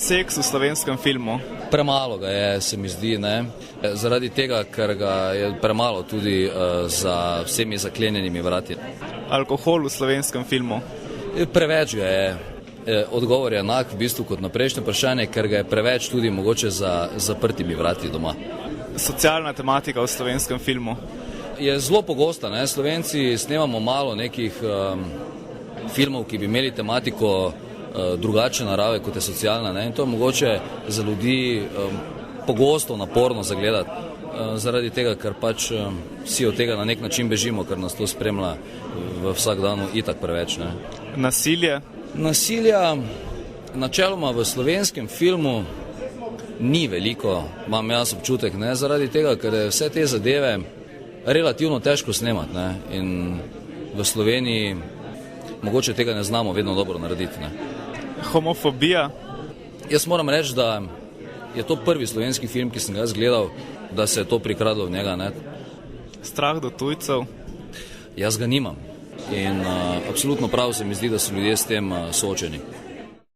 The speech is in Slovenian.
seks v slovenskem filmu? Premalo ga je, se mi zdi, ne. Zaradi tega, ker ga je premalo tudi za vsemi zaklenjenimi vrati. Alkohol v slovenskem filmu? Preveč ga je. Odgovor je enak v bistvu kot na prejšnje vprašanje, ker ga je preveč tudi mogoče za zaprtimi vrati doma. Socialna tematika v slovenskem filmu? Je zelo pogosta, ne. Slovenci snemamo malo nekih filmov, ki bi imeli tematiko drugačne narave, kot je socialna, ne. In to je mogoče za ljudi pogosto naporno zagledati, zaradi tega, ker pač vsi od tega na nek način bežimo, ker nas to spremlja v vsakdanu itak preveč, ne. Nasilje? Nasilja načeloma v slovenskem filmu ni veliko, imam jaz občutek, ne, zaradi tega, ker je vse te zadeve relativno težko snemati, ne, in v Sloveniji mogoče tega ne znamo vedno dobro narediti, ne. Homofobija? Jaz moram reči, da je to prvi slovenski film, ki sem ga jaz gledal, da se je to prikradlo v njega, ne. Strah do tujcev? Jaz ga nimam in absolutno prav se mi zdi, da so ljudje s tem soočeni.